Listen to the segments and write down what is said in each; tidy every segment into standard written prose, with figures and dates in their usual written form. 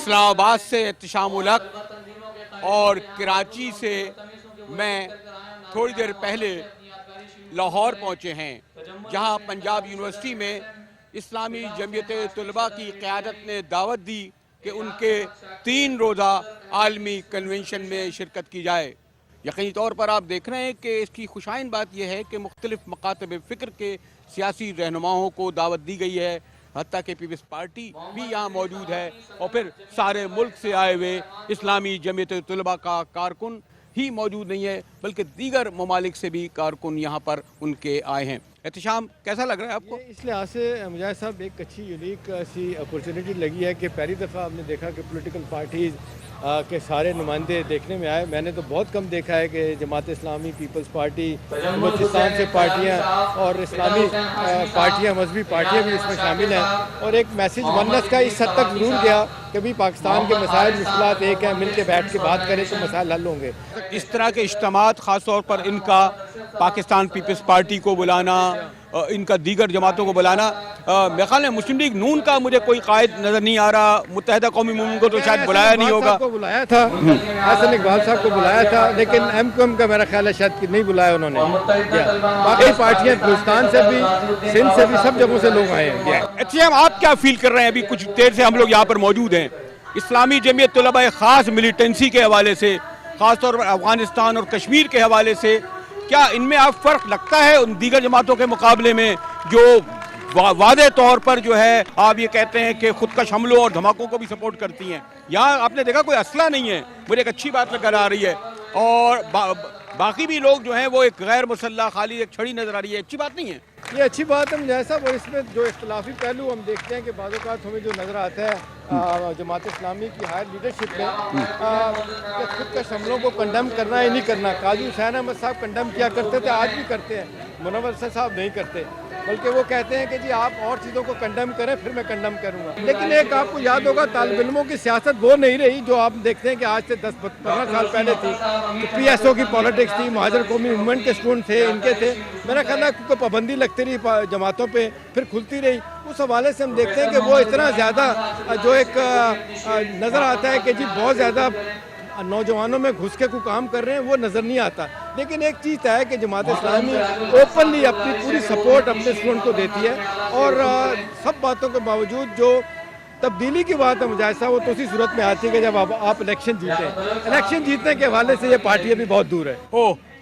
اسلام آباد سے احتشام الحق اور کراچی سے میں تھوڑی دیر پہلے لاہور پہنچے ہیں، جہاں پنجاب یونیورسٹی میں اسلامی جمعیت طلباء کی قیادت نے دعوت دی کہ ان کے 3 روزہ عالمی کنونشن میں شرکت کی جائے۔ یقینی طور پر آپ دیکھ رہے ہیں کہ اس کی خوشائن بات یہ ہے کہ مختلف مکاتب فکر کے سیاسی رہنماؤں کو دعوت دی گئی ہے، حتیٰ کہ پیپلز پارٹی بھی یہاں موجود ہے، اور پھر سارے ملک سے آئے ہوئے اسلامی جمعیت طلباء کا کارکن ہی موجود نہیں ہے، بلکہ دیگر ممالک سے بھی کارکن یہاں پر ان کے آئے ہیں۔ احتشام کیسا لگ رہا ہے آپ کو؟ اس لحاظ سے مجاہد صاحب ایک اچھی یونیک ایسی اپرچونیٹی لگی ہے کہ پہلی دفعہ آپ نے دیکھا کہ پولیٹیکل پارٹیز کے سارے نمائندے دیکھنے میں آئے۔ میں نے تو بہت کم دیکھا ہے کہ جماعت اسلامی، پیپلز پارٹی، بلوچستان سے پارٹیاں اور اسلامی پارٹیاں، مذہبی پارٹیاں بھی اس میں شامل ہیں، اور ایک میسیج ونس کا اس حد تک ضرور گیا کہ بھی پاکستان کے مسائل مشکلات ایک ہیں، مل کے بیٹھ کے بات کریں تو مسائل حل ہوں گے۔ اس طرح کے اجتماعات خاص طور پر ان کا پاکستان پیپلز پارٹی کو بلانا، ان کا دیگر جماعتوں کو بلانا، میرے خیال ہے مسلم لیگ نون کا مجھے کوئی قائد نظر نہیں آ رہا، متحدہ قومی مومنٹ کو تو شاید بلایا نہیں ہوگا۔ بلایا تھا حسن اقبال صاحب کو بلایا تھا، لیکن ایم کیو ایم کا میرا خیال ہے شاید نہیں بلایا انہوں نے۔ باقی پارٹیاں بلوچستان سے بھی، سندھ سے بھی، سب جگہوں سے لوگ آئے ہیں۔ اچھا، آپ کیا فیل کر رہے ہیں؟ ابھی کچھ دیر سے ہم لوگ یہاں پر موجود ہیں، اسلامی جمعیت طلباء خاص ملیٹنسی کے حوالے سے، خاص طور پر افغانستان اور کشمیر کے حوالے سے، کیا ان میں آپ فرق لگتا ہے ان دیگر جماعتوں کے مقابلے میں جو واضح طور پر جو ہے آپ یہ کہتے ہیں کہ خود کش حملوں اور دھماکوں کو بھی سپورٹ کرتی ہیں؟ یہاں آپ نے دیکھا کوئی اسلحہ نہیں ہے، مجھے ایک اچھی بات نظر آ رہی ہے، اور باقی بھی لوگ جو ہیں وہ ایک غیر مسلح خالی ایک چھڑی نظر آ رہی ہے۔ اچھی بات نہیں ہے یہ؟ اچھی بات ہے مجاہد صاحب، اور اس میں جو اختلافی پہلو ہم دیکھتے ہیں کہ بعض اوقات ہمیں جو نظر آتا ہے جماعت اسلامی کی ہائر لیڈرشپ میں کہ خود کش حملوں کو کنڈم کرنا ہی نہیں کرنا۔ قاضی حسین احمد صاحب کنڈم کیا کرتے تھے، آج بھی کرتے ہیں، منور صاحب نہیں کرتے، بلکہ وہ کہتے ہیں کہ جی آپ اور چیزوں کو کنڈم کریں پھر میں کنڈم کروں گا۔ لیکن ایک آپ کو یاد ہوگا طالب علموں کی سیاست وہ نہیں رہی جو آپ دیکھتے ہیں کہ آج سے 10-15 سال پہلے تھی، پی ایس او کی پالیٹکس تھی، مہاجر قومی موومنٹ کے اسٹوڈنٹ تھے، ان کے تھے، میرا خیال ہے کیونکہ پابندی لگتی رہی جماعتوں پہ، پھر کھلتی رہی، اس حوالے سے ہم دیکھتے ہیں کہ وہ اتنا زیادہ جو ایک نظر آتا ہے کہ جی بہت زیادہ نوجوانوں میں گھس کے کوئی کام کر رہے ہیں، وہ نظر نہیں آتا۔ لیکن ایک چیز ہے کہ جماعت اسلامی اوپنلی اپنی پوری سپورٹ اپنے اسٹوڈنٹ کو دیتی ہے، اور سب باتوں کے باوجود جو تبدیلی کی بات ہے مجاہد صاحب، وہ تو اسی صورت میں آتی ہے کہ جب آپ الیکشن جیتے ہیں۔ الیکشن جیتنے کے حوالے سے یہ پارٹیاں بھی بہت دور ہے۔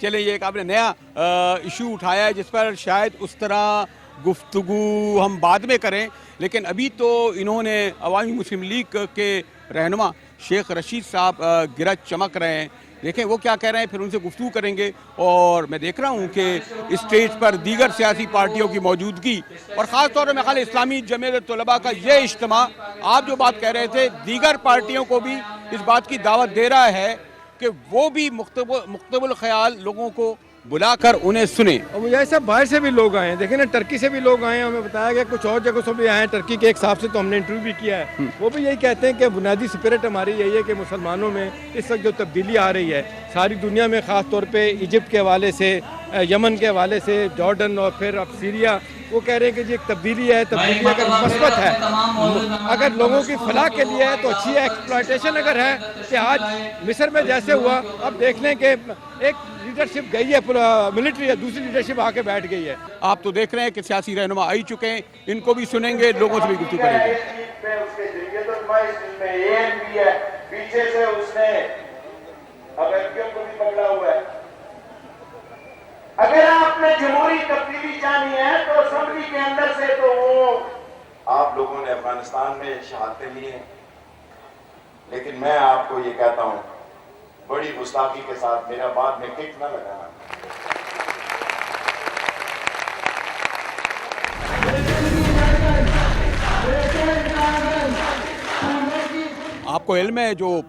چلیں، یہ ایک آپ نے نیا ایشو اٹھایا ہے جس پر شاید اس طرح گفتگو ہم بعد میں کریں، لیکن ابھی تو انہوں نے عوامی مسلم لیگ کے رہنما شیخ رشید صاحب گرج چمک رہے ہیں، دیکھیں وہ کیا کہہ رہے ہیں، پھر ان سے گفتگو کریں گے۔ اور میں دیکھ رہا ہوں کہ اسٹیج پر دیگر سیاسی پارٹیوں کی موجودگی، اور خاص طور پر میں خیال اسلامی جمعیت طلباء کا یہ اجتماع، آپ جو بات کہہ رہے تھے، دیگر پارٹیوں کو بھی اس بات کی دعوت دے رہا ہے کہ وہ بھی مختبل خیال لوگوں کو بلا کر انہیں سنیں۔ اور مجھے صاحب باہر سے بھی لوگ آئے ہیں، دیکھیں نا ٹرکی سے بھی لوگ آئے ہیں، ہمیں بتایا گیا کچھ اور جگہوں سے بھی آئے ہیں، ٹرکی کے ایک صاحب سے تو ہم نے انٹرویو بھی کیا ہے، وہ بھی یہی کہتے ہیں کہ بنیادی سپرٹ ہماری یہی ہے کہ مسلمانوں میں اس وقت جو تبدیلی آ رہی ہے ساری دنیا میں، خاص طور پہ ایجپٹ کے حوالے سے، یمن کے حوالے سے، جارڈن اور پھر اب سیریا، وہ کہہ رہے ہیں کہ جی ایک تبدیلی ہے، تبدیلی اگر مثبت ہے، اگر لوگوں کی فلاح کے لیے ہے تو اچھی ہے، ایکسپلائٹیشن اگر ہے کہ آج مصر میں جیسے ہوا، اب دیکھ لیں کہ ایک لیڈرشپ گئی ہے ملٹری ہے، دوسری لیڈرشپ آ کے بیٹھ گئی ہے۔ آپ تو دیکھ رہے ہیں کہ سیاسی رہنما آئی چکے ہیں، ان کو بھی سنیں گے، لوگوں سے بھی گفتگو کریں گے۔ پیچھے سے اس نے ابیکیوں کو بھی پکڑا ہوا ہے۔ اگر آپ نے جمہوری تبدیلی چاہنی ہے تو اسمبلی کے اندر سے، تو وہ آپ لوگوں نے افغانستان میں شہادتیں لی ہیں، لیکن میں آپ کو یہ کہتا ہوں بڑی گستاخی کے ساتھ، میرا بعد میں کک نہ لگانا۔ آپ کو علم ہے جو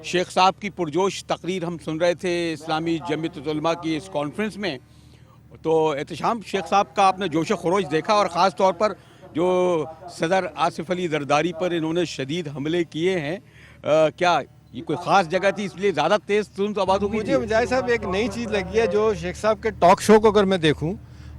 شیخ صاحب کی پرجوش تقریر ہم سن رہے تھے اسلامی جمعیت علماء کی اس کانفرنس میں، تو احتشام شیخ صاحب کا آپ نے جوش و خروش دیکھا، اور خاص طور پر جو صدر آصف علی زرداری پر انہوں نے شدید حملے کیے ہیں، کیا یہ کوئی خاص جگہ تھی اس لیے زیادہ تیز تند آواز ہوگی؟ مجھے مجاہد صاحب ایک نئی چیز لگی ہے جو شیخ صاحب کے ٹاک شو کو اگر میں دیکھوں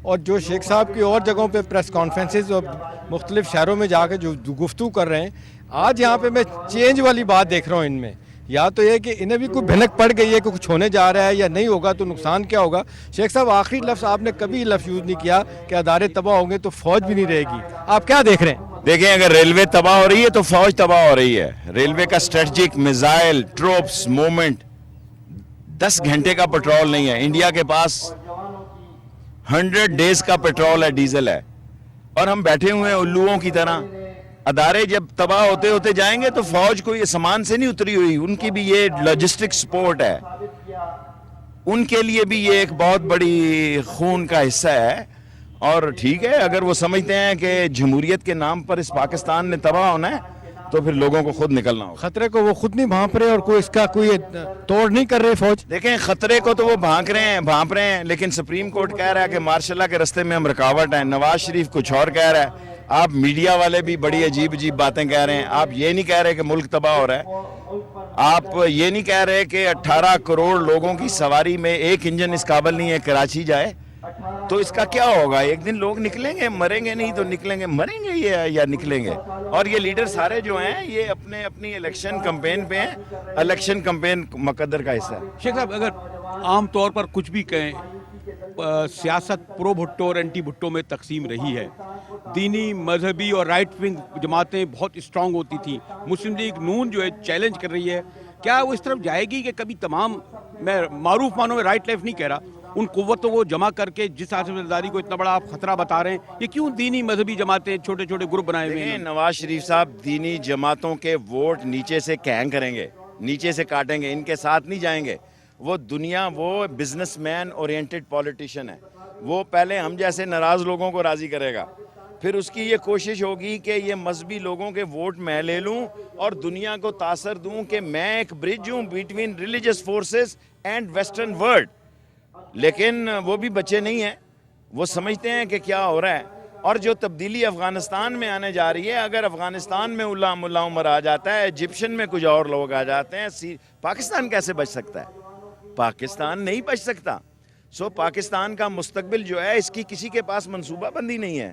اور جو شیخ صاحب کی اور جگہوں پہ پریس کانفرنسز اور مختلف شہروں میں جا کے جو گفتگو کر رہے ہیں، آج یہاں پہ میں چینج والی بات دیکھ رہا ہوں ان میں. یا تو یہ کہ انہیں بھی کوئی بھنک پڑ گئی ہے کہ کچھ ہونے جا رہا ہے یا نہیں ہوگا تو نقصان کیا ہوگا. شیخ صاحب آخری لفظ آپ نے کبھی لفظ یوز نہیں کیا کہ ادارے تباہ ہوں گے تو فوج بھی نہیں رہے گی. آپ کیا دیکھ رہے ہیں؟ دیکھیں اگر ریلوے تباہ ہو رہی ہے تو فوج تباہ ہو رہی ہے. ریلوے کا اسٹریٹجک میزائل ٹروپس موومنٹ 10 گھنٹے کا پیٹرول نہیں ہے. انڈیا کے پاس 100 ڈیز کا پیٹرول ہے، ڈیزل ہے، اور ہم بیٹھے ہوئے ہیں الوؤں کی طرح. ادارے جب تباہ ہوتے ہوتے جائیں گے تو فوج کو یہ سامان سے نہیں اتری ہوئی، ان کی بھی یہ لاجسٹک سپورٹ ہے، ان کے لیے بھی یہ ایک بہت بڑی خون کا حصہ ہے. اور ٹھیک ہے، اگر وہ سمجھتے ہیں کہ جمہوریت کے نام پر اس پاکستان نے تباہ ہونا ہے تو پھر لوگوں کو خود نکلنا ہوگا. خطرے کو وہ خود نہیں بھانپ رہے اور کوئی اس کا کوئی توڑ نہیں کر رہے فوج. دیکھیں خطرے کو تو وہ بھانپ رہے ہیں، لیکن سپریم کورٹ کہہ رہا ہے کہ مارشل لا کے رستے میں ہم رکاوٹ ہیں. نواز شریف کچھ اور کہہ رہا ہے. آپ میڈیا والے بھی بڑی عجیب باتیں کہہ رہے ہیں. آپ یہ نہیں کہہ رہے کہ ملک تباہ ہو رہا ہے. آپ یہ نہیں کہہ رہے کہ 18 کروڑ لوگوں کی سواری میں ایک انجن اس قابل نہیں ہے کراچی جائے. تو اس کا کیا ہوگا؟ ایک دن لوگ نکلیں گے، مریں گے نہیں تو نکلیں گے، مریں گے یا نکلیں گے. اور یہ لیڈر سارے جو ہیں یہ اپنی الیکشن کمپین پہ ہیں. الیکشن کمپین مقدر کا حصہ ہے. شیخ صاحب اگر عام طور پر کچھ بھی کہیں، سیاست پرو بھٹو اور اینٹی بھٹو میں تقسیم رہی ہے. دینی، مذہبی اور رائٹ ونگ جماعتیں بہت اسٹرانگ ہوتی تھیں. مسلم لیگ نون جو ہے چیلنج کر رہی ہے. کیا وہ اس طرف جائے گی کہ کبھی تمام، میں معروف معنوں میں رائٹ لیفٹ نہیں کہہ رہا، ان قوتوں کو جمع کر کے جس آصفداری کو اتنا بڑا آپ خطرہ بتا رہے ہیں، یہ کیوں دینی مذہبی جماعتیں چھوٹے چھوٹے گروپ بنائے ہوئے ہیں؟ نواز شریف صاحب دینی جماعتوں کے ووٹ نیچے سے کینگ کریں گے، نیچے سے کاٹیں گے، ان کے ساتھ نہیں جائیں گے. وہ بزنس مین اورینٹڈ پولیٹیشین ہے. وہ پہلے ہم جیسے ناراض لوگوں کو راضی کرے گا، پھر اس کی یہ کوشش ہوگی کہ یہ مذہبی لوگوں کے ووٹ میں لے لوں اور دنیا کو تاثر دوں کہ میں ایک برج ہوں between religious forces and western world. لیکن وہ بھی بچے نہیں ہیں، وہ سمجھتے ہیں کہ کیا ہو رہا ہے. اور جو تبدیلی افغانستان میں آنے جا رہی ہے، اگر افغانستان میں ملا عمر آ جاتا ہے، ایجپشن میں کچھ اور لوگ آ جاتے ہیں، پاکستان کیسے بچ سکتا ہے؟ پاکستان نہیں بچ سکتا. پاکستان کا مستقبل جو ہے اس کی کسی کے پاس منصوبہ بندی نہیں ہے.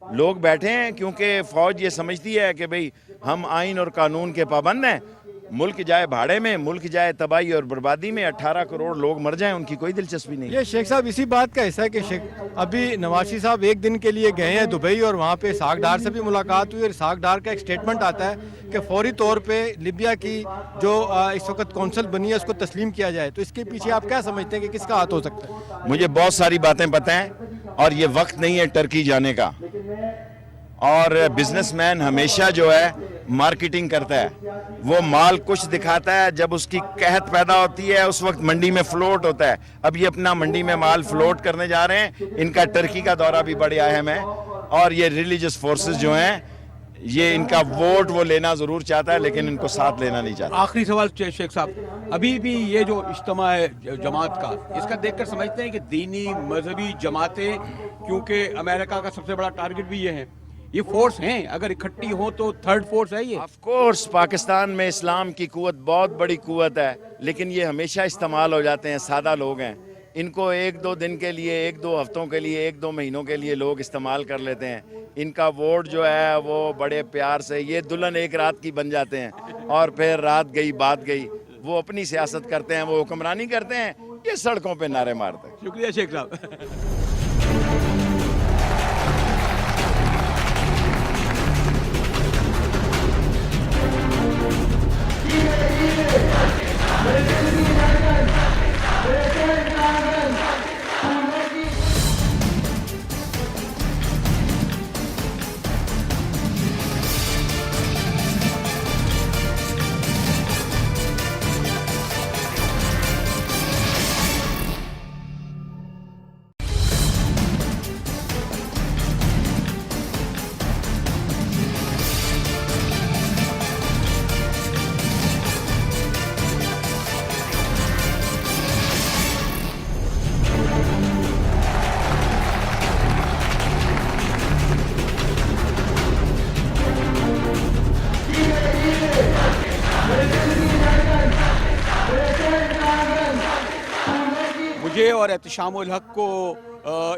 لوگ بیٹھے ہیں کیونکہ فوج یہ سمجھتی ہے کہ بھئی ہم آئین اور قانون کے پابند ہیں. ملک جائے بھاڑے میں، ملک جائے تباہی اور بربادی میں، 18 کروڑ لوگ مر جائیں، ان کی کوئی دلچسپی نہیں. یہ شیخ صاحب اسی بات کا حصہ ہے کہ ابھی نواز شریف صاحب ایک دن کے لیے گئے ہیں دبئی اور وہاں پہ اسحاق ڈار سے بھی ملاقات ہوئی. اور اسحاق ڈار کا ایک سٹیٹمنٹ آتا ہے کہ فوری طور پہ لیبیا کی جو اس وقت کونسل بنی ہے اس کو تسلیم کیا جائے. تو اس کے پیچھے آپ کیا سمجھتے ہیں کہ کس کا ہاتھ ہو سکتا ہے؟ مجھے بہت ساری باتیں پتہ ہیں اور یہ وقت نہیں ہے ٹرکی جانے کا. اور بزنس مین ہمیشہ جو ہے مارکیٹنگ کرتا ہے، وہ مال کچھ دکھاتا ہے، جب اس کی قحط پیدا ہوتی ہے اس وقت منڈی میں فلوٹ ہوتا ہے. اب یہ اپنا منڈی میں مال فلوٹ کرنے جا رہے ہیں. ان کا ٹرکی کا دورہ بھی بڑی اہم ہے. اور یہ ریلیجس فورسز جو ہیں یہ ان کا ووٹ وہ لینا ضرور چاہتا ہے لیکن ان کو ساتھ لینا نہیں چاہتا. آخری سوال شیخ صاحب، ابھی بھی یہ جو اجتماع ہے جماعت کا، اس کا دیکھ کر سمجھتے ہیں کہ دینی مذہبی جماعتیں، کیونکہ امریکہ کا سب سے بڑا ٹارگٹ بھی یہ ہے، یہ فورس ہیں، اگر اکٹھی ہوں تو تھرڈ فورس ہے یہ؟ آف کورس پاکستان میں اسلام کی قوت بہت بڑی قوت ہے، لیکن یہ ہمیشہ استعمال ہو جاتے ہیں. سادہ لوگ ہیں، ان کو 1-2 دن کے لیے، 1-2 ہفتوں کے لیے، 1-2 مہینوں کے لیے لوگ استعمال کر لیتے ہیں. ان کا ووٹ جو ہے وہ بڑے پیار سے، یہ دلہن ایک رات کی بن جاتے ہیں اور پھر رات گئی بات گئی. وہ اپنی سیاست کرتے ہیں، وہ حکمرانی کرتے ہیں، یہ سڑکوں پہ نعرے مارتے ہیں. شکریہ شیخ صاحب. مجھے اور احتشام الحق کو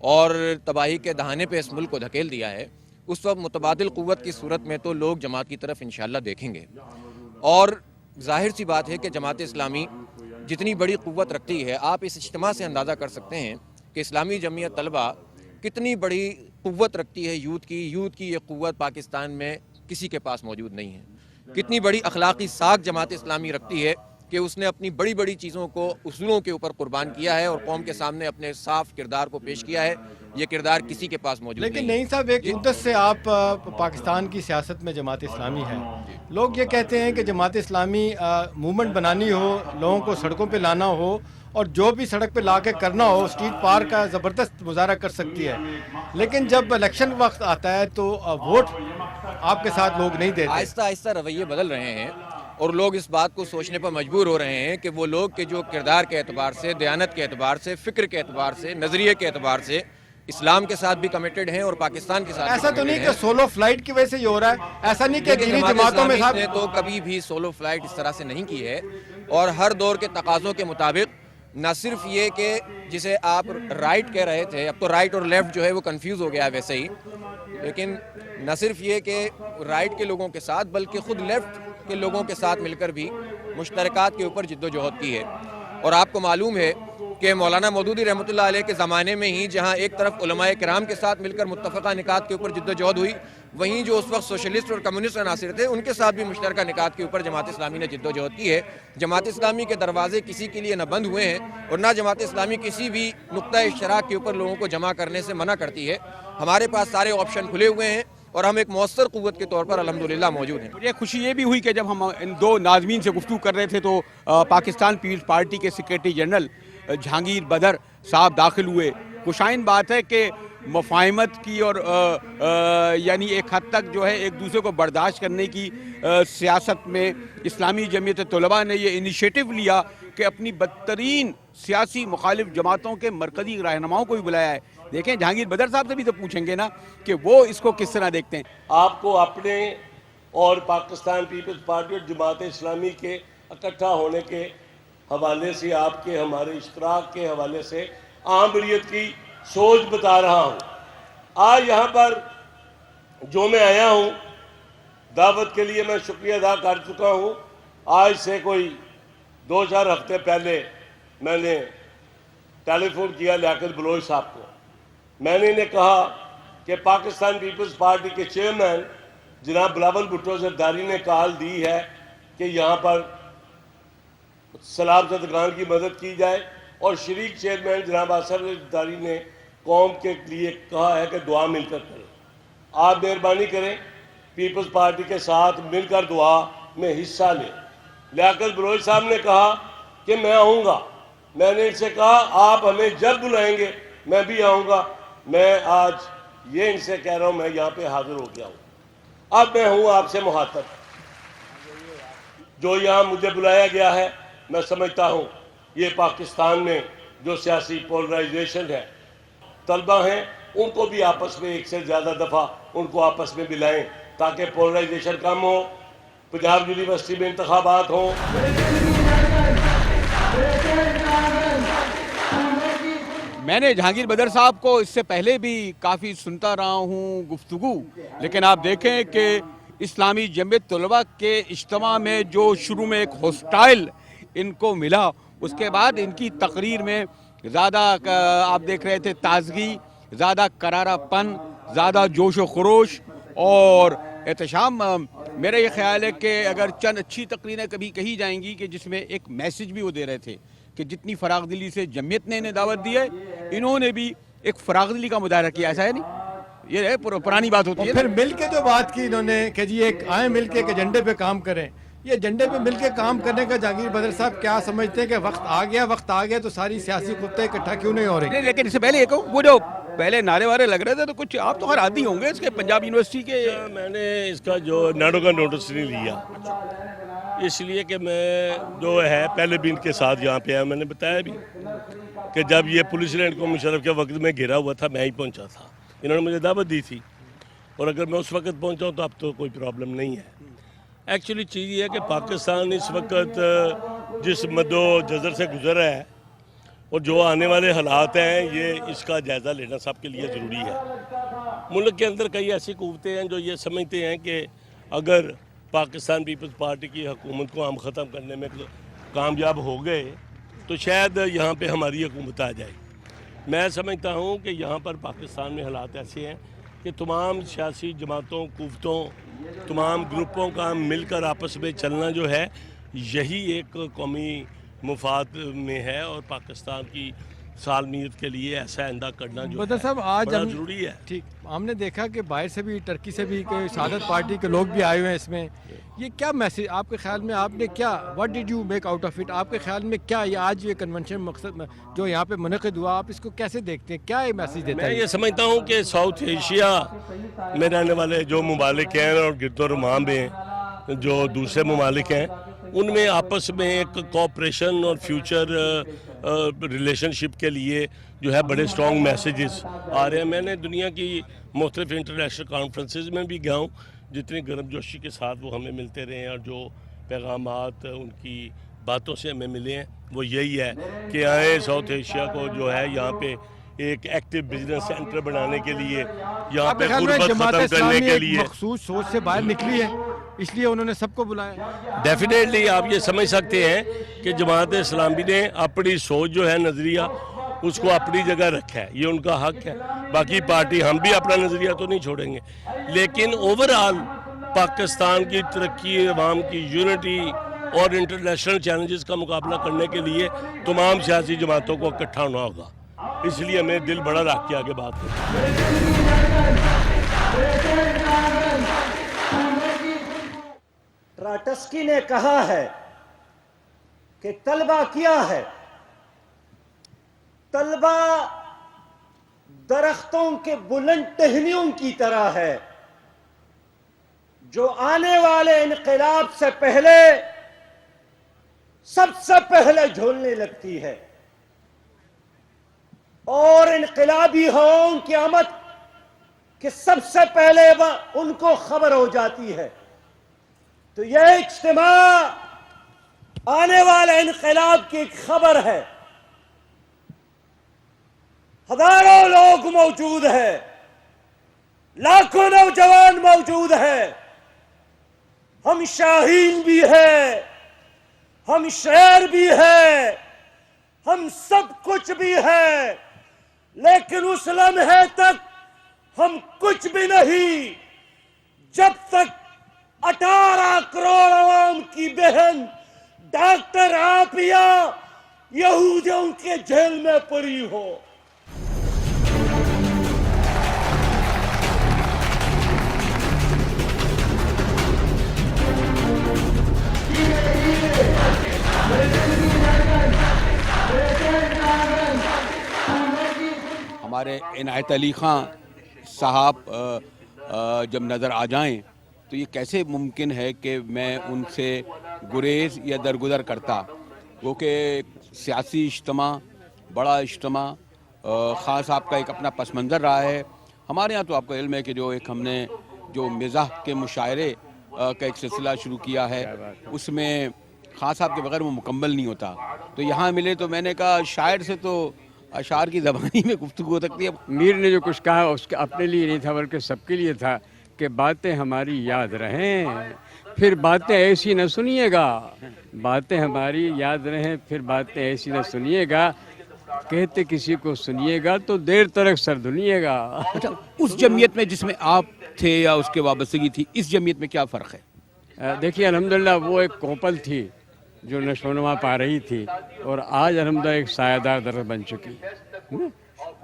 اور تباہی کے دہانے پہ اس ملک کو دھکیل دیا ہے، اس وقت متبادل قوت کی صورت میں تو لوگ جماعت کی طرف انشاءاللہ دیکھیں گے. اور ظاہر سی بات ہے کہ جماعت اسلامی جتنی بڑی قوت رکھتی ہے، آپ اس اجتماع سے اندازہ کر سکتے ہیں کہ اسلامی جمعیت طلبہ کتنی بڑی قوت رکھتی ہے یوتھ کی یہ قوت پاکستان میں کسی کے پاس موجود نہیں ہے. کتنی بڑی اخلاقی ساکھ جماعت اسلامی رکھتی ہے کہ اس نے اپنی بڑی بڑی چیزوں کو اصولوں کے اوپر قربان کیا ہے اور قوم کے سامنے اپنے صاف کردار کو پیش کیا ہے. یہ کردار کسی کے پاس موجود نہیں ہے. لیکن نہیں صاحب، ایک مدت سے آپ پاکستان کی سیاست میں جماعت اسلامی ہے. لوگ یہ کہتے ہیں کہ جماعت اسلامی موومنٹ بنانی ہو، لوگوں کو سڑکوں پہ لانا ہو، اور جو بھی سڑک پہ لا کے کرنا ہو اسٹریٹ پار کا زبردست مظاہرہ کر سکتی ہے، لیکن جب الیکشن وقت آتا ہے تو ووٹ آپ کے ساتھ لوگ نہیں دیتے. آہستہ آہستہ رویے بدل رہے ہیں اور لوگ اس بات کو سوچنے پر مجبور ہو رہے ہیں کہ وہ لوگ کہ جو کردار کے اعتبار سے، دیانت کے اعتبار سے، فکر کے اعتبار سے، نظریے کے اعتبار سے اسلام کے ساتھ بھی کمیٹڈ ہیں اور پاکستان کے ساتھ ایسا تو نہیں کہ سولو فلائٹ کی وجہ سے یہ ہو رہا ہے، ایسا نہیں کہ دینی جماعتوں میں صاحب نے تو کبھی بھی سولو فلائٹ اس طرح سے نہیں کی ہے. اور ہر دور کے تقاضوں کے مطابق نہ صرف یہ کہ جسے آپ رائٹ کہہ رہے تھے، اب تو رائٹ اور لیفٹ جو ہے وہ کنفیوز ہو گیا ہے ویسے ہی، لیکن نہ صرف یہ کہ رائٹ کے لوگوں کے ساتھ بلکہ خود لیفٹ کے لوگوں کے ساتھ مل کر بھی مشترکات کے اوپر جد و جہد کی ہے. اور آپ کو معلوم ہے کہ مولانا مودودی رحمۃ اللہ علیہ کے زمانے میں ہی جہاں ایک طرف علماء کرام کے ساتھ مل کر متفقہ نکات کے اوپر جد و جہد ہوئی، وہیں جو اس وقت سوشلسٹ اور کمیونسٹ عناصر تھے ان کے ساتھ بھی مشترکہ نکات کے اوپر جماعت اسلامی نے جد و جہد کی ہے. جماعت اسلامی کے دروازے کسی کے لیے نہ بند ہوئے ہیں اور نہ جماعت اسلامی کسی بھی نقطہ اشتراک کے اوپر لوگوں کو جمع کرنے سے منع کرتی ہے. ہمارے پاس سارے آپشن کھلے ہوئے ہیں اور ہم ایک مؤثر قوت کے طور پر الحمدللہ موجود ہیں. مجھے خوشی یہ بھی ہوئی کہ جب ہم ان دو ناظمین سے گفتگو کر رہے تھے تو پاکستان پیپلز پارٹی کے سیکریٹری جنرل جہانگیر بدر صاحب داخل ہوئے. خوشائن بات ہے کہ مفاہمت کی اور یعنی ایک حد تک جو ہے ایک دوسرے کو برداشت کرنے کی سیاست میں اسلامی جمعیت طلباء نے یہ انیشیٹو لیا کہ اپنی بدترین سیاسی مخالف جماعتوں کے مرکزی رہنماؤں کو بھی بلایا ہے. دیکھیں جہانگیر بدر صاحب سے بھی تو پوچھیں گے نا کہ وہ اس کو کس طرح دیکھتے ہیں. آپ کو اپنے اور پاکستان پیپلز پارٹی اور جماعت اسلامی کے اکٹھا ہونے کے حوالے سے، آپ کے ہمارے اشتراک کے حوالے سے عام بریت کی سوچ بتا رہا ہوں. آج یہاں پر جو میں آیا ہوں دعوت کے لیے میں شکریہ ادا کر چکا ہوں. آج سے کوئی 2-4 ہفتے پہلے میں نے ٹیلی فون کیا لیاقت بلوچ صاحب کو. میں نے انہیں کہا کہ پاکستان پیپلز پارٹی کے چیئرمین جناب بلاول بھٹو زرداری نے کال دی ہے کہ یہاں پر سیلاب زدگان کی مدد کی جائے، اور شریک چیئرمین جناب آصف زرداری نے قوم کے لیے کہا ہے کہ دعا مل کر کریں. آپ مہربانی کریں، پیپلز پارٹی کے ساتھ مل کر دعا میں حصہ لیں. لیاقت بلوچ صاحب نے کہا کہ میں آؤں گا. میں نے ان سے کہا آپ ہمیں جب بلائیں گے میں بھی آؤں گا. میں آج یہ ان سے کہہ رہا ہوں میں یہاں پہ حاضر ہو گیا ہوں. اب میں ہوں آپ سے مخاطب. جو یہاں مجھے بلایا گیا ہے، میں سمجھتا ہوں یہ پاکستان میں جو سیاسی پولرائزیشن ہے، طلبہ ہیں ان کو بھی آپس میں ایک سے زیادہ دفعہ ان کو آپس میں ملائیں تاکہ پولرائزیشن کم ہو. پنجاب یونیورسٹی میں انتخابات ہوں. میں نے جہانگیر بدر صاحب کو اس سے پہلے بھی کافی سنتا رہا ہوں گفتگو، لیکن آپ دیکھیں کہ اسلامی جمعیت طلباء کے اجتماع میں جو شروع میں ایک ہوسٹائل ان کو ملا، اس کے بعد ان کی تقریر میں زیادہ آپ دیکھ رہے تھے تازگی، زیادہ کرارا پن، زیادہ جوش و خروش اور احتشام. میرا یہ خیال ہے کہ اگر چند اچھی تقریریں کبھی کہی جائیں گی کہ جس میں ایک میسج بھی وہ دے رہے تھے کہ جتنی فراغ دلی سے جمعیت نے انہیں دعوت دی ہے، انہوں نے بھی ایک فراغ دلی کا مظاہرہ کیا. ایسا ہے نہیں؟ یہ ہے پرانی بات ہوتی ہے. پھر مل کے جو بات کی انہوں نے کہ جی ایک آئیں مل کے ایک ایجنڈے پہ کام کریں، یہ ایجنڈے پہ مل کے کام کرنے کا جہانگیر بدر صاحب کیا سمجھتے ہیں کہ وقت آ گیا تو ساری سیاسی خطے اکٹھا کیوں نہیں ہو رہی؟ لیکن اس سے پہلے وہ جو پہلے نعرے وارے لگ رہے تھے تو کچھ آپ تو خیر عادی ہوں گے اس کے پنجاب یونیورسٹی کے. میں نے اس کا جو نیڈو کا نوٹس نہیں لیا، اس لیے کہ میں جو ہے پہلے بھی ان کے ساتھ یہاں پہ آیا. میں نے بتایا بھی کہ جب یہ پولیس لینڈ کو مشرف کے وقت میں گھیرا ہوا تھا میں ہی پہنچا تھا. انہوں نے مجھے دعوت دی تھی اور اگر میں اس وقت پہنچا ہوں تو اب تو کوئی پرابلم نہیں ہے. ایکچولی چیز یہ ہے کہ پاکستان اس وقت جس مد و جزر سے گزر رہا ہے اور جو آنے والے حالات ہیں یہ اس کا جائزہ لینا سب کے لیے ضروری ہے۔ ملک کے اندر کئی ایسی قوتیں ہیں جو یہ سمجھتے ہیں کہ اگر پاکستان پیپلز پارٹی کی حکومت کو ہم ختم کرنے میں کامیاب ہو گئے تو شاید یہاں پہ ہماری حکومت آ جائے۔ میں سمجھتا ہوں کہ یہاں پر پاکستان میں حالات ایسے ہیں کہ تمام سیاسی جماعتوں، قوتوں، تمام گروپوں کا مل کر آپس میں چلنا جو ہے یہی ایک قومی مفاد میں ہے، اور پاکستان کی سالمیت کے لیے ایسا آئندہ کرنا جو بدر صاحب آج بڑا ہم ضروری ہے۔ ٹھیک ہم نے دیکھا کہ باہر سے بھی، ترکی سے بھی، کہ سعادت پارٹی کے لوگ بھی آئے ہوئے ہیں اس میں، یہ کیا میسیج آپ کے خیال میں، آپ نے کیا what did you make out of it, آپ کے خیال میں کیا یہ آج یہ کنونشن مقصد جو یہاں پہ منعقد ہوا، آپ اس کو کیسے دیکھتے ہیں، کیا یہ میسیج دیتا میں ہے؟ یہ سمجھتا ہوں کہ ساؤتھ ایشیا میں رہنے والے جو ممالک ہیں اور گرد و نواح میں جو دوسرے ممالک ہیں ان میں آپس میں ایک کوآپریشن اور فیوچر ریلیشن شپ کے لیے جو ہے بڑے سٹرونگ میسیجز آ رہے ہیں۔ میں نے دنیا کی مختلف انٹرنیشنل کانفرنسز میں بھی گیا ہوں، جتنی گرم جوشی کے ساتھ وہ ہمیں ملتے رہے ہیں اور جو پیغامات ان کی باتوں سے ہمیں ملے ہیں وہ یہی ہے کہ آئیں ساؤتھ ایشیا کو جو ہے یہاں پہ ایک ایکٹیو بزنس سینٹر بنانے کے لیے، یہاں آپ پہ کے خیال میں غربت جماعت ختم اسلامی کرنے کے ایک لیے مخصوص سوچ سے باہر نکلی ہے، اس لیے انہوں نے سب کو بلایا؟ ڈیفینیٹلی آپ یہ سمجھ سکتے ہیں کہ جماعت اسلامی نے اپنی سوچ جو ہے، نظریہ، اس کو اپنی جگہ رکھا ہے، یہ ان کا حق ہے۔ باقی پارٹی ہم بھی اپنا نظریہ تو نہیں چھوڑیں گے، لیکن اوورآل پاکستان کی ترقی، عوام کی یونٹی اور انٹرنیشنل چیلنجز کا مقابلہ کرنے کے لیے تمام سیاسی جماعتوں کو اکٹھا ہونا ہوگا، اس لیے ہمیں دل بڑا رکھ کے آگے بات کریں۔ ٹراٹسکی نے کہا ہے کہ طلبہ کیا ہے؟ طلبہ درختوں کے بلند ٹہنیوں کی طرح ہے جو آنے والے انقلاب سے پہلے سب سے پہلے جھولنے لگتی ہے، اور انقلابی ہواؤں کی آمد کہ سب سے پہلے ان کو خبر ہو جاتی ہے۔ تو یہ اجتماع آنے والے انقلاب کی ایک خبر ہے۔ ہزاروں لوگ موجود ہیں، لاکھوں نوجوان موجود ہیں، ہم شاہین بھی ہیں، ہم شیر بھی ہیں، ہم سب کچھ بھی ہیں، لیکن اس لمحے تک ہم کچھ بھی نہیں جب تک 18 کروڑ عوام کی بہن ڈاکٹر عافیہ یہودیوں کے جیل میں پڑی ہو۔ ہمارے عنایت علی خان صاحب جب نظر آ جائیں تو یہ کیسے ممکن ہے کہ میں ان سے گریز یا درگزر کرتا، وہ کہ سیاسی اجتماع، بڑا اجتماع، خان صاحب کا ایک اپنا پس منظر رہا ہے۔ ہمارے ہاں تو آپ کا علم ہے کہ جو ایک ہم نے جو مزاح کے مشاعرے کا ایک سلسلہ شروع کیا ہے، اس میں خان صاحب کے بغیر وہ مکمل نہیں ہوتا، تو یہاں ملے تو میں نے کہا شاعر سے تو اشعار کی زبانی میں گفتگو ہو سکتی ہے۔ میر نے جو کچھ کہا اس کے اپنے لیے نہیں تھا بلکہ سب کے لیے تھا کہ باتیں ہماری یاد رہیں، پھر باتیں ایسی نہ سنیے گا، باتیں ہماری یاد رہیں، پھر باتیں ایسی نہ سنیے گا، کہتے کسی کو سنیے گا تو دیر تک سر دھنیے گا۔ اچھا، اس جمعیت میں جس میں آپ تھے یا اس کے وابستگی تھی، اس جمعیت میں کیا فرق ہے؟ دیکھیے الحمدللہ وہ ایک کوپل تھی جو نشو و نما پا رہی تھی، اور آج الحمدللہ ایک سایہ دار درخت بن چکی۔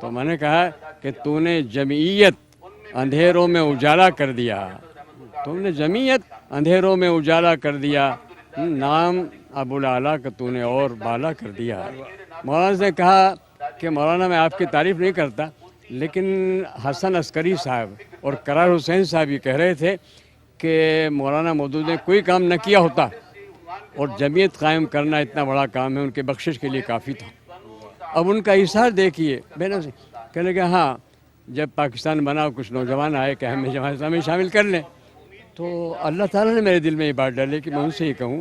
تو میں نے کہا کہ تو نے جمعیت اندھیروں میں اجالا کر دیا، تم نے جمعیت اندھیروں میں اجالا کر دیا، نام ابو الاعلیٰ کا تو نے اور بالا کر دیا۔ مولانا نے کہا کہ مولانا میں آپ کی تعریف نہیں کرتا، لیکن حسن عسکری صاحب اور قرار حسین صاحب یہ کہہ رہے تھے کہ مولانا مودود نے کوئی کام نہ کیا ہوتا اور جمعیت قائم کرنا اتنا بڑا کام ہے، ان کے بخشش کے لیے کافی تھا۔ اب ان کا اظہار دیکھیے بہنوں سے، کہنے لگا ہاں جب پاکستان بنا کچھ نوجوان آئے کہ ہمیں جماعت اسلامی شامل کر لیں، تو اللہ تعالیٰ نے میرے دل میں یہ بات ڈالی کہ میں ان سے یہ کہوں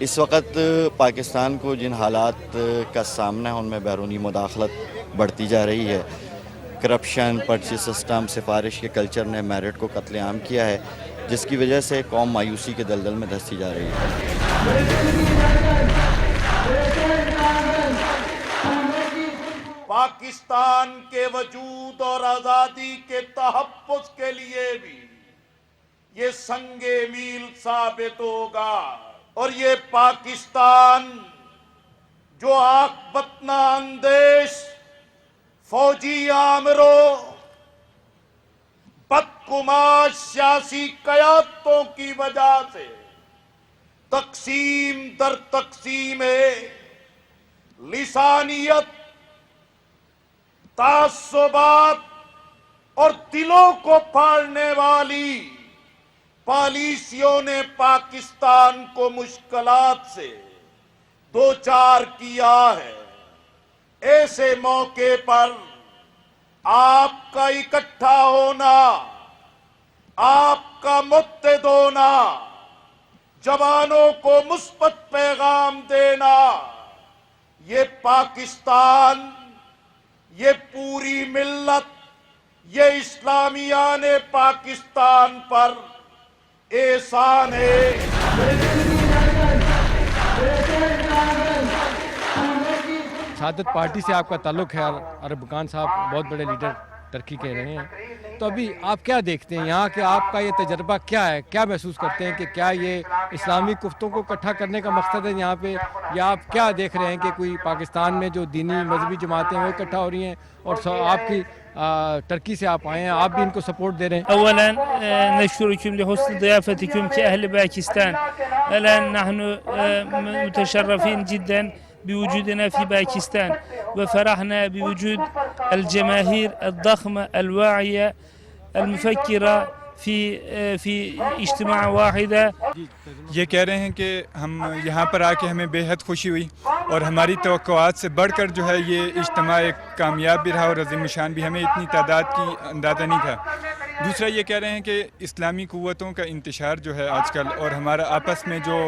اس وقت پاکستان کو جن حالات کا سامنا ہے ان میں بیرونی مداخلت بڑھتی جا رہی ہے. کرپشن، پرچی سسٹم، سفارش کے کلچر نے میرٹ کو قتل عام کیا ہے، جس کی وجہ سے قوم مایوسی کے دلدل میں دھنستی جا رہی ہے. پاکستان کے وجود اور آزادی کے تحفظ کے لیے بھی یہ سنگ میل ثابت ہوگا، اور یہ پاکستان جو عاقبت نہ اندیش فوجی آمروں، بدگماش سیاسی قیادتوں کی وجہ سے تقسیم در تقسیم ہے، لسانیت، تعصبات اور دلوں کو پھاڑنے والی پالیسیوں نے پاکستان کو مشکلات سے دوچار کیا ہے. ایسے موقع پر آپ کا اکٹھا ہونا، آپ کا متحد ہونا، جوانوں کو مثبت پیغام دینا، یہ پاکستان، یہ پوری ملت، یہ اسلامیان پاکستان پر احسان ہے. شہادت پارٹی سے آپ کا تعلق ہے، اربکان صاحب بہت بڑے لیڈر ترقی کے رہے ہیں، تو ابھی آپ کیا دیکھتے ہیں یہاں کہ آپ کا یہ تجربہ کیا ہے؟ کیا محسوس کرتے ہیں کہ کیا یہ اسلامی قفتوں کو اکٹھا کرنے کا مقصد ہے یہاں پہ، یا آپ کیا دیکھ رہے ہیں کہ کوئی پاکستان میں جو دینی مذہبی جماعتیں وہ اکٹھا ہو رہی ہیں اور آپ کی ترکی سے آپ آئے ہیں، آپ بھی ان کو سپورٹ دے رہے ہیں؟ اولا نشكركم لحسن ضيافتكم كأهل باكستان. الآن نحن متشرفين جدا بوجودنا في باكستان، وفرحنا بوجود الجماهير الضخمة الواعية المفكرة في اجتماع واحدة. یہ کہہ رہے ہیں کہ ہم یہاں پر آ کے ہمیں بے حد خوشی ہوئی، اور ہماری توقعات سے بڑھ کر جو ہے یہ اجتماع ایک کامیاب بھی رہا اور عظیم الشان بھی. ہمیں اتنی تعداد کی اندازہ نہیں تھا. دوسرا یہ کہہ رہے ہیں کہ اسلامی قوتوں کا انتشار جو ہے آج کل، اور ہمارا آپس میں جو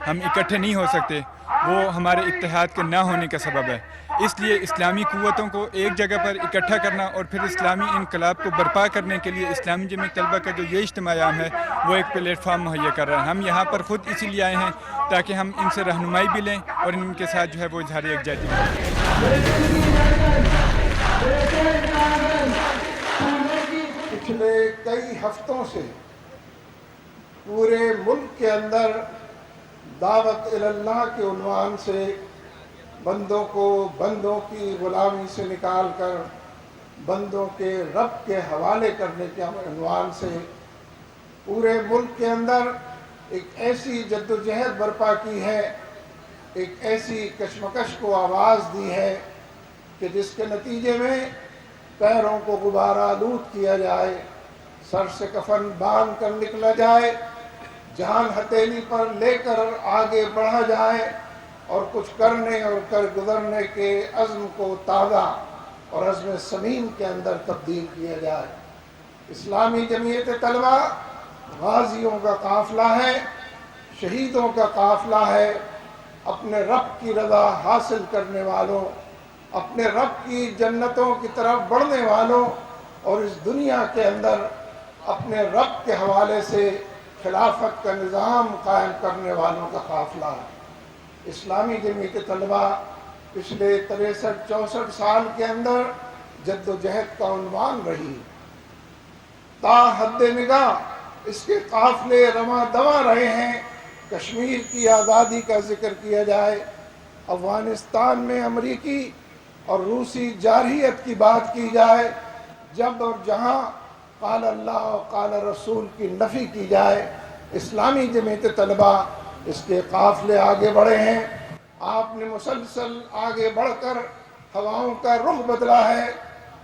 ہم اکٹھے نہیں ہو سکتے، وہ ہمارے اتحاد کے نہ ہونے کا سبب ہے. اس لیے اسلامی قوتوں کو ایک جگہ پر اکٹھا کرنا اور پھر اسلامی انقلاب کو برپا کرنے کے لیے اسلامی جمعیت طلبہ کا جو یہ اجتماع عام ہے وہ ایک پلیٹ فارم مہیا کر رہا ہے. ہم یہاں پر خود اسی لیے آئے ہیں تاکہ ہم ان سے رہنمائی بھی لیں اور ان کے ساتھ جو ہے وہ اظہار یکجہتی کریں. پچھلے کئی ہفتوں سے پورے ملک کے اندر دعوت اللہ کے عنوان سے بندوں کو بندوں کی غلامی سے نکال کر بندوں کے رب کے حوالے کرنے کے عنوان سے پورے ملک کے اندر ایک ایسی جدوجہد برپا کی ہے، ایک ایسی کشمکش کو آواز دی ہے کہ جس کے نتیجے میں پیروں کو غبار آلود کیا جائے، سر سے کفن باندھ کر نکلا جائے، جان ہتھیلی پر لے کر آگے بڑھا جائے، اور کچھ کرنے اور کر گزرنے کے عزم کو تازہ اور عزم صمیم کے اندر تبدیل کیا جائے. اسلامی جمعیت طلبہ غازیوں کا قافلہ ہے، شہیدوں کا قافلہ ہے، اپنے رب کی رضا حاصل کرنے والوں، اپنے رب کی جنتوں کی طرف بڑھنے والوں، اور اس دنیا کے اندر اپنے رب کے حوالے سے خلافت کا نظام قائم کرنے والوں کا قافلہ ہے. اسلامی جمعیت طلبہ پچھلے 63-64 سال کے اندر جد و جہد کا عنوان رہی. تا حد نگاہ اس کے قافلے رواں دواں رہے ہیں. کشمیر کی آزادی کا ذکر کیا جائے، افغانستان میں امریکی اور روسی جارحیت کی بات کی جائے، جب اور جہاں قال اللہ و قال رسول کی نفی کی جائے، اسلامی جمعیت طلبہ اس کے قافلے آگے بڑھے ہیں. آپ نے مسلسل آگے بڑھ کر ہواؤں کا رخ بدلا ہے،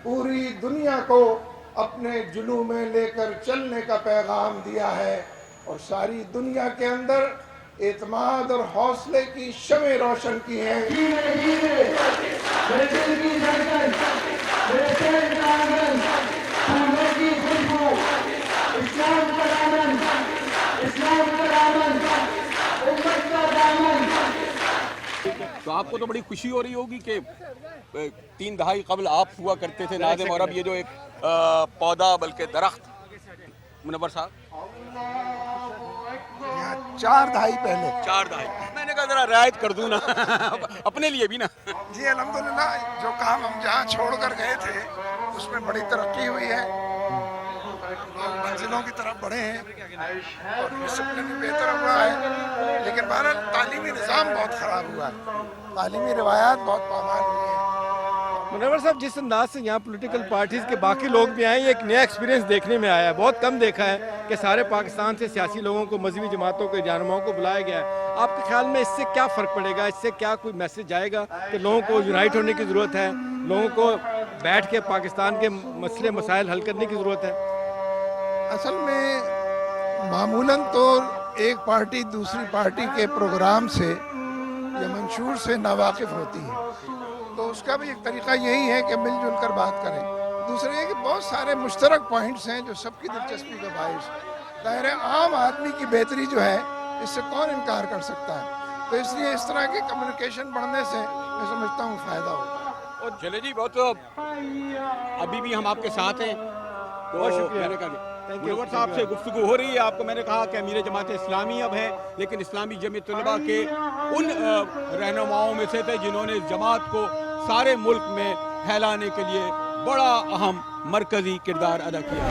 پوری دنیا کو اپنے جلو میں لے کر چلنے کا پیغام دیا ہے، اور ساری دنیا کے اندر اعتماد اور حوصلے کی شمع روشن کی ہیں. اسلام کا دامن، امت کا دامن آپ کو تو بڑی خوشی ہو رہی ہوگی کہ 3 دہائی قبل آپ ہوا کرتے تھے ناظم، اور اب یہ جو ایک پودا بلکہ درخت، منور صاحب 4 دہائی پہلے 4 دہائی، میں نے کہا ذرا رعایت کر دوں نا اپنے لیے بھی نا. جی الحمدللہ جو کام ہم جہاں چھوڑ کر گئے تھے اس میں بڑی ترقی ہوئی ہے، لوگ منزلوں کی طرف بڑھے ہیں اور ڈسپلن بھی بہتر ہوا ہے، لیکن بہرحال تعلیمی نظام بہت خراب ہوا ہے، تعلیمی روایات بہت پامال ہوئی ہیں. منور صاحب جس انداز سے یہاں پولیٹیکل پارٹیز کے باقی لوگ بھی آئے ہیں، یہ ایک نیا ایکسپیرینس دیکھنے میں آیا ہے. بہت کم دیکھا ہے کہ سارے پاکستان سے سیاسی لوگوں کو، مذہبی جماعتوں کے رہنماؤں کو بلایا گیا ہے. آپ کے خیال میں اس سے کیا فرق پڑے گا؟ اس سے کیا کوئی میسج جائے گا کہ لوگوں کو یونائٹ ہونے کی ضرورت ہے، لوگوں کو بیٹھ کے پاکستان کے مسئلے مسائل حل کرنے کی ضرورت ہے؟ اصل میں معمولاً تو ایک پارٹی دوسری پارٹی کے پروگرام سے یا منشور سے ناواقف ہوتی ہے، تو اس کا بھی ایک طریقہ یہی ہے کہ مل جل کر بات کریں. دوسرے یہ کہ بہت سارے مشترک پوائنٹس ہیں جو سب کی دلچسپی کا باعث ہے. ظاہر ہے عام آدمی کی بہتری جو ہے اس سے کون انکار کر سکتا ہے، تو اس لیے اس طرح کی کمیونیکیشن بڑھنے سے میں سمجھتا ہوں فائدہ ہوگا. اور چلے جی، بہت ابھی بھی ہم آپ کے ساتھ ہیں. بہت شکریہ. منور صاحب سے گفتگو ہو رہی ہے. آپ کو میں نے کہا کہ امیر جماعت اسلامی اب ہے، لیکن اسلامی جمعیت طلبہ کے ان رہنماؤں میں سے تھے جنہوں نے جماعت کو سارے ملک میں پھیلانے کے لیے بڑا اہم مرکزی کردار ادا کیا.